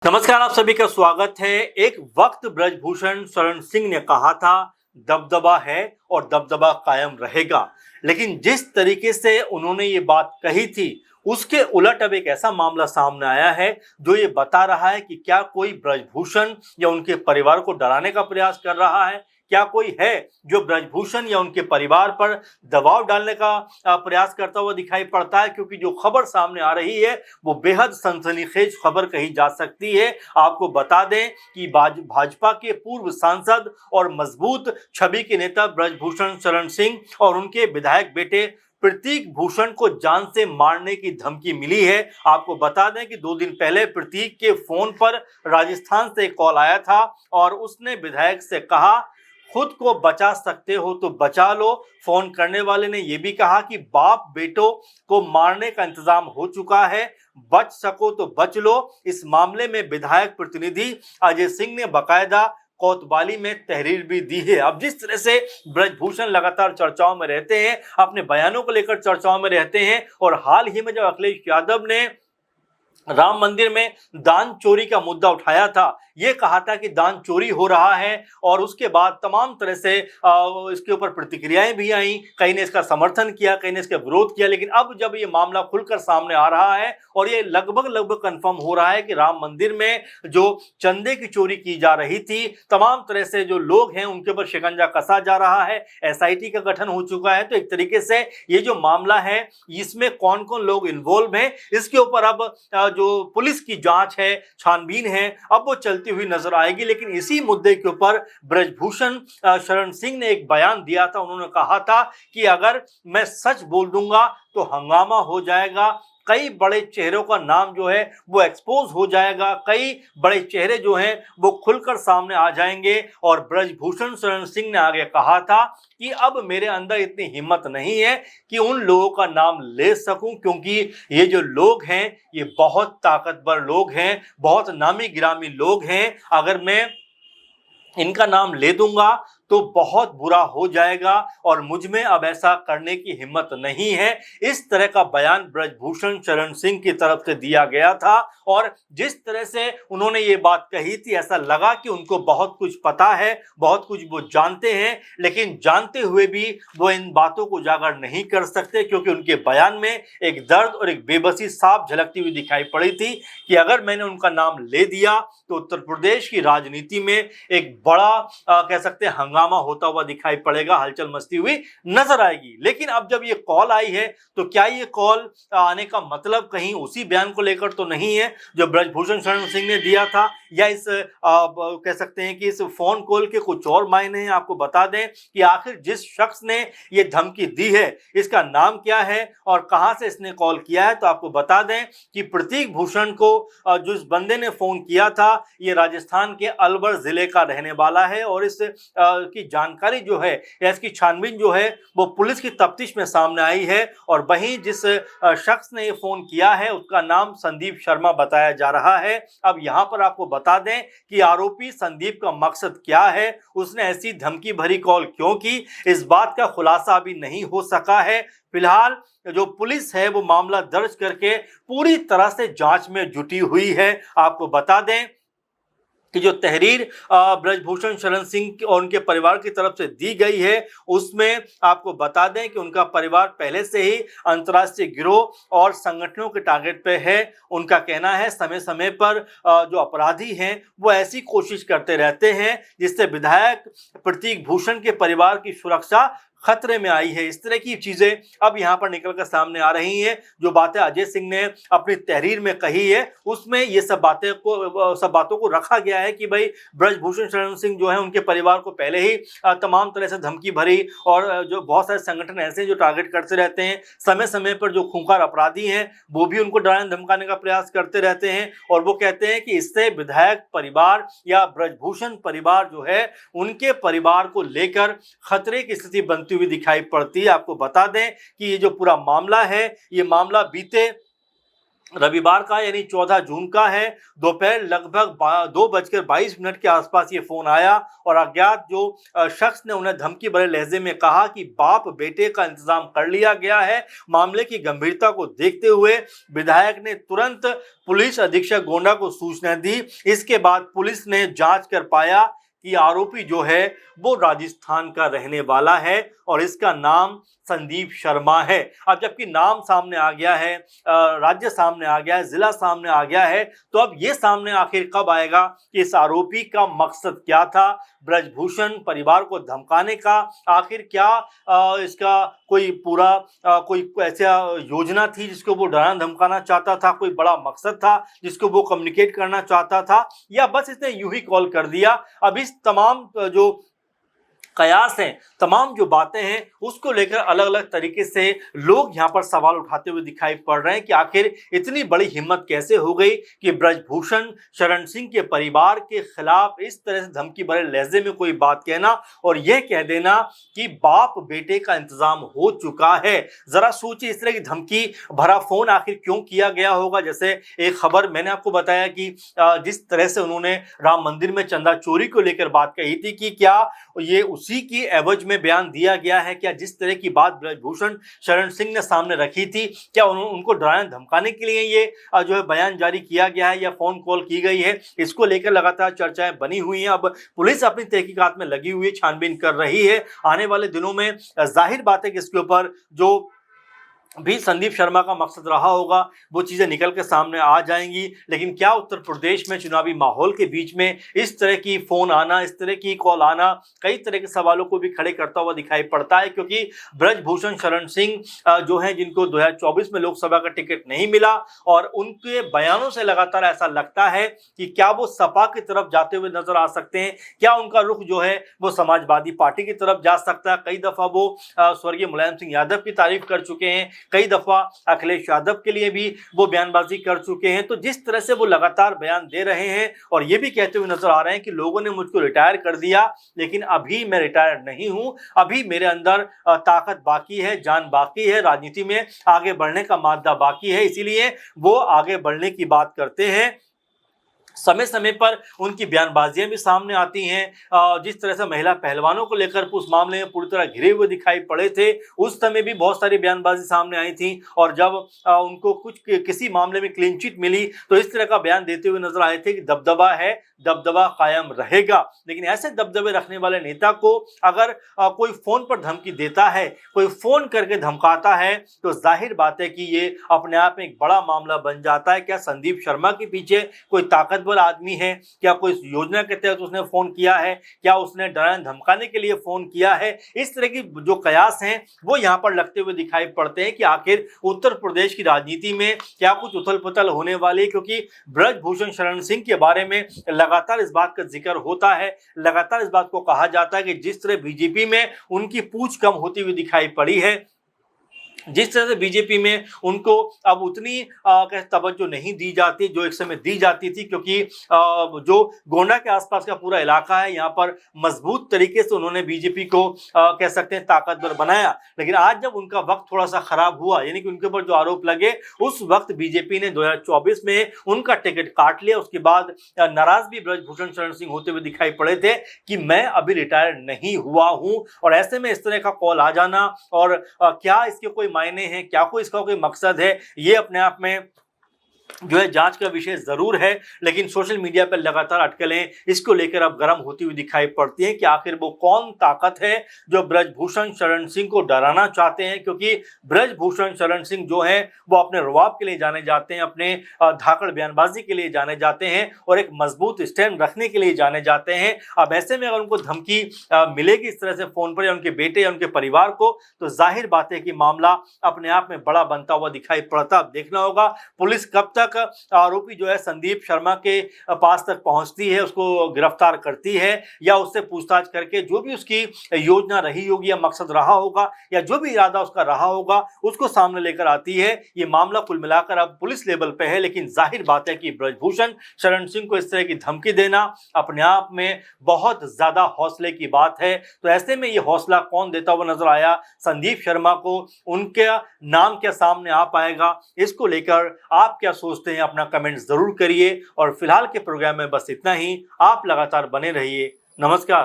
नमस्कार, आप सभी का स्वागत है। एक वक्त ब्रजभूषण शरण सिंह ने कहा था दबदबा है और दबदबा कायम रहेगा, लेकिन जिस तरीके से उन्होंने ये बात कही थी उसके उलट अब एक ऐसा मामला सामने आया है जो ये बता रहा है कि क्या कोई ब्रजभूषण या उनके परिवार को डराने का प्रयास कर रहा है। क्या कोई है जो ब्रजभूषण या उनके परिवार पर दबाव डालने का प्रयास करता हुआ दिखाई पड़ता है, क्योंकि जो खबर सामने आ रही है वो बेहद सनसनीखेज खबर कही जा सकती है। आपको बता दें कि भाजपा के पूर्व सांसद और मजबूत छवि के नेता ब्रजभूषण शरण सिंह और उनके विधायक बेटे प्रतीक भूषण को जान से मारने की धमकी मिली है। आपको बता दें कि 2 दिन पहले प्रतीक के फोन पर राजस्थान से कॉल आया था और उसने विधायक से कहा खुद को बचा सकते हो तो बचा लो। फोन करने वाले ने यह भी कहा कि बाप बेटों को मारने का इंतजाम हो चुका है, बच सको तो बच लो। इस मामले में विधायक प्रतिनिधि अजय सिंह ने बकायदा कोतवाली में तहरीर भी दी है। अब जिस तरह से ब्रजभूषण लगातार चर्चाओं में रहते हैं, अपने बयानों को लेकर चर्चाओं में रहते हैं, और हाल ही में जब अखिलेश यादव ने राम मंदिर में दान चोरी का मुद्दा उठाया था, ये कहा था कि दान चोरी हो रहा है, और उसके बाद तमाम तरह से इसके ऊपर प्रतिक्रियाएं भी आई। कहीं ने इसका समर्थन किया, कहीं ने इसका विरोध किया, लेकिन अब जब ये मामला खुलकर सामने आ रहा है और ये लगभग कंफर्म हो रहा है कि राम मंदिर में जो चंदे की चोरी की जा रही थी, तमाम तरह से जो लोग हैं उनके ऊपर शिकंजा कसा जा रहा है, एसआईटी का गठन हो चुका है। तो एक तरीके से ये जो मामला है इसमें कौन कौन लोग इन्वॉल्व हैं, इसके ऊपर अब जो पुलिस की जांच है, छानबीन है, अब वो चलती हुई नजर आएगी। लेकिन इसी मुद्दे के ऊपर ब्रजभूषण शरण सिंह ने एक बयान दिया था। उन्होंने कहा था कि अगर मैं सच बोल दूंगा तो हंगामा हो जाएगा, कई बड़े चेहरों का नाम जो है वो एक्सपोज हो जाएगा, कई बड़े चेहरे जो हैं वो खुलकर सामने आ जाएंगे। और ब्रजभूषण शरण सिंह ने आगे कहा था कि अब मेरे अंदर इतनी हिम्मत नहीं है कि उन लोगों का नाम ले सकूं, क्योंकि ये जो लोग हैं ये बहुत ताकतवर लोग हैं, बहुत नामी गिरामी लोग हैं। अगर मैं इनका नाम ले दूंगा तो बहुत बुरा हो जाएगा और मुझ में अब ऐसा करने की हिम्मत नहीं है। इस तरह का बयान ब्रजभूषण शरण सिंह की तरफ से दिया गया था, और जिस तरह से उन्होंने ये बात कही थी ऐसा लगा कि उनको बहुत कुछ पता है, बहुत कुछ वो जानते हैं, लेकिन जानते हुए भी वो इन बातों को उजागर नहीं कर सकते, क्योंकि उनके बयान में एक दर्द और एक बेबसी साफ झलकती हुई दिखाई पड़ी थी कि अगर मैंने उनका नाम ले दिया तो उत्तर प्रदेश की राजनीति में एक बड़ा कह सकते हैं हंगामा होता हुआ दिखाई पड़ेगा, हलचल मचती हुई नजर आएगी। लेकिन अब जब ये कॉल आई है तो क्या ये कॉल आने का मतलब कहीं उसी बयान को लेकर तो नहीं है जो ब्रजभूषण शरण सिंह ने दिया था, या इस कह सकते हैं कि इस फोन कॉल के कुछ और मायने हैं। आपको बता दें कि आखिर जिस शख्स ने ये धमकी दी है इसका नाम क्या है और कहां से इसने कॉल किया है। तो आपको बता दें कि प्रतीक भूषण को जिस बंदे ने फोन किया था ये राजस्थान के अलवर जिले का रहने वाला है, और इस की जानकारी जो है या इसकी छानबीन जो है वो पुलिस की तफ्तीश में सामने आई है। और वहीं जिस शख्स ने ये फोन किया है उसका नाम संदीप शर्मा बताया जा रहा है। अब यहां पर आपको बता दें कि आरोपी संदीप का मकसद क्या है, उसने ऐसी धमकी भरी कॉल क्यों की, इस बात का खुलासा अभी नहीं हो सका है। फिलहाल जो पुलिस है वो मामला दर्ज करके पूरी तरह से जांच में जुटी हुई है। आपको बता दें कि जो तहरीर ब्रजभूषण शरण सिंह और उनके परिवार की तरफ से दी गई है उसमें आपको बता दें कि उनका परिवार पहले से ही अंतर्राष्ट्रीय गिरोह और संगठनों के टारगेट पे है। उनका कहना है समय समय पर जो अपराधी हैं वो ऐसी कोशिश करते रहते हैं जिससे विधायक प्रतीक भूषण के परिवार की सुरक्षा खतरे में आई है। इस तरह की चीजें अब यहाँ पर निकलकर सामने आ रही हैं। जो बातें अजय सिंह ने अपनी तहरीर में कही है उसमें ये सब बातों को रखा गया है कि भाई ब्रजभूषण शरण सिंह जो है उनके परिवार को पहले ही तमाम तरह से धमकी भरी, और जो बहुत सारे संगठन ऐसे हैं जो टारगेट करते रहते हैं, समय समय पर जो खूंखार अपराधी हैं वो भी उनको डराने धमकाने का प्रयास करते रहते हैं। और वो कहते हैं कि इससे विधायक परिवार या ब्रजभूषण परिवार जो है उनके परिवार को लेकर खतरे की स्थिति बनती हुई दिखाई पड़ती है। आपको बता दें कि ये जो पूरा मामला है ये मामला बीते रविवार का यानी 14 जून का है। दोपहर लगभग 2:22 के आसपास ये फोन आया और अज्ञात जो शख्स ने उन्हें धमकी भरे लहजे में कहा कि बाप बेटे का इंतजाम कर लिया गया है। मामले की गंभीरता को देखते हुए विधायक ने तुरंत पुलिस अधीक्षक गोंडा को सूचना दी। इसके बाद पुलिस ने जांच कर पाया कि आरोपी जो है वो राजस्थान का रहने वाला है और इसका नाम संदीप शर्मा है। अब जबकि नाम सामने आ गया है, राज्य सामने आ गया है, जिला सामने आ गया है, तो अब ये सामने आखिर कब आएगा कि इस आरोपी का मकसद क्या था? ब्रजभूषण परिवार को धमकाने का आखिर क्या इसका कोई पूरा कोई ऐसा योजना थी जिसको वो डराना धमकाना चाहता था? कोई बड़ा मकसद था जिसको वो कम्युनिकेट करना चाहता था, या बस इसने यूं ही कॉल कर दिया? अब इस तमाम जो कयास हैं, तमाम जो बातें हैं, उसको लेकर अलग अलग तरीके से लोग यहाँ पर सवाल उठाते हुए दिखाई पड़ रहे हैं कि आखिर इतनी बड़ी हिम्मत कैसे हो गई कि ब्रजभूषण शरण सिंह के परिवार के खिलाफ इस तरह से धमकी भरे लहजे में कोई बात कहना और यह कह देना कि बाप बेटे का इंतजाम हो चुका है। जरा सोचिए, इस तरह की धमकी भरा फोन आखिर क्यों किया गया होगा? जैसे एक खबर मैंने आपको बताया कि जिस तरह से उन्होंने राम मंदिर में चंदा चोरी को लेकर बात कही थी कि क्या ये उसी की एवज में बयान दिया गया है? क्या जिस तरह की बात ब्रजभूषण शरण सिंह ने सामने रखी थी, क्या उनको डराने धमकाने के लिए ये जो है बयान जारी किया गया है या फोन कॉल की गई है? इसको लेकर लगातार चर्चाएं बनी हुई हैं। अब पुलिस अपनी तहकीकात में लगी हुई है, छानबीन कर रही है। आने वाले दिनों में जाहिर बात है कि इसके ऊपर जो भी संदीप शर्मा का मकसद रहा होगा वो चीजें निकल के सामने आ जाएंगी। लेकिन क्या उत्तर प्रदेश में चुनावी माहौल के बीच में इस तरह की फोन आना, इस तरह की कॉल आना कई तरह के सवालों को भी खड़े करता हुआ दिखाई पड़ता है, क्योंकि ब्रजभूषण शरण सिंह जो है, जिनको 2024 में लोकसभा का टिकट नहीं मिला, और उनके बयानों से लगातार ऐसा लगता है कि क्या वो सपा की तरफ जाते हुए नजर आ सकते हैं, क्या उनका रुख जो है वो समाजवादी पार्टी की तरफ जा सकता है। कई दफा वो स्वर्गीय मुलायम सिंह यादव की तारीफ कर चुके हैं, कई दफा अखिलेश यादव के लिए भी वो बयानबाजी कर चुके हैं। तो जिस तरह से वो लगातार बयान दे रहे हैं और ये भी कहते हुए नजर आ रहे हैं कि लोगों ने मुझको रिटायर कर दिया, लेकिन अभी मैं रिटायर नहीं हूं, अभी मेरे अंदर ताकत बाकी है, जान बाकी है, राजनीति में आगे बढ़ने का मादा बाकी है, इसीलिए वो आगे बढ़ने की बात करते हैं। समय समय पर उनकी बयानबाजियां भी सामने आती हैं। जिस तरह से महिला पहलवानों को लेकर उस मामले में पूरी तरह घिरे हुए दिखाई पड़े थे, उस समय भी बहुत सारी बयानबाजी सामने आई थी, और जब उनको किसी मामले में क्लीन चिट मिली तो इस तरह का बयान देते हुए नजर आए थे कि दबदबा है, दबदबा कायम रहेगा। लेकिन ऐसे दबदबे रखने वाले नेता को अगर कोई फोन पर धमकी देता है, कोई फोन करके धमकाता है, तो जाहिर बात है कि ये अपने आप में एक बड़ा मामला बन जाता है। क्या संदीप शर्मा के पीछे कोई ताकतवर आदमी है? क्या कोई योजना के तहत उसने फोन किया है? क्या उसने डराने धमकाने के लिए फोन किया है? इस तरह की जो कयास हैं वो यहाँ पर लगते हुए दिखाई पड़ते हैं कि आखिर उत्तर प्रदेश की राजनीति में क्या कुछ उथल पुथल होने वाली है, क्योंकि ब्रजभूषण शरण सिंह के बारे में लगातार इस बात का जिक्र होता है, लगातार इस बात को कहा जाता है कि जिस तरह बीजेपी में उनकी पूछ कम होती हुई दिखाई पड़ी है, जिस तरह से बीजेपी में उनको अब उतनी तवज्जो नहीं दी जाती जो एक समय दी जाती थी, क्योंकि जो गोंडा के आसपास का पूरा इलाका है, यहाँ पर मजबूत तरीके से उन्होंने बीजेपी को कह सकते हैं ताकतवर बनाया। लेकिन आज जब उनका वक्त थोड़ा सा खराब हुआ, यानी कि उनके ऊपर जो आरोप लगे, उस वक्त बीजेपी ने 2024 में उनका टिकट काट लिया। उसके बाद नाराज भी ब्रजभूषण शरण सिंह होते हुए दिखाई पड़े थे कि मैं अभी रिटायर नहीं हुआ हूं, और ऐसे में इस तरह का कॉल आ जाना, और क्या इसके कोई मायने हैं, क्या कोई इसका कोई मकसद है, ये अपने आप में जो है जांच का विषय जरूर है। लेकिन सोशल मीडिया पर लगातार अटकलें इसको लेकर अब गर्म होती हुई दिखाई पड़ती हैं कि आखिर वो कौन ताकत है जो ब्रजभूषण शरण सिंह को डराना चाहते हैं, क्योंकि ब्रजभूषण शरण सिंह जो है वो अपने रुआब के लिए जाने जाते हैं, अपने धाकड़ बयानबाजी के लिए जाने जाते हैं, और एक मजबूत स्टैंड रखने के लिए जाने जाते हैं। अब ऐसे में अगर उनको धमकी मिलेगी इस तरह से फोन पर, या उनके बेटे या उनके परिवार को, तो जाहिर बात है कि मामला अपने आप में बड़ा बनता हुआ दिखाई पड़ता। अब देखना होगा पुलिस कब तक तक आरोपी जो है संदीप शर्मा के पास तक पहुंचती है, उसको गिरफ्तार करती है या उससे पूछताछ करके जो भी उसकी योजना रही होगी या मकसद रहा होगा या जो भी इरादा उसका रहा होगा उसको सामने लेकर आती है। ये मामला कुल मिलाकर अब पुलिस लेवल पे है, लेकिन जाहिर बात है कि ब्रजभूषण शरण सिंह को इस तरह की धमकी देना अपने आप में बहुत ज्यादा हौसले की बात है। तो ऐसे में ये हौसला कौन देता हुआ नजर आया संदीप शर्मा को, उनके नाम क्या सामने आ पाएगा, इसको लेकर आप क्या सोचते हैं अपना कमेंट जरूर करिए। और फिलहाल के प्रोग्राम में बस इतना ही। आप लगातार बने रहिए। नमस्कार।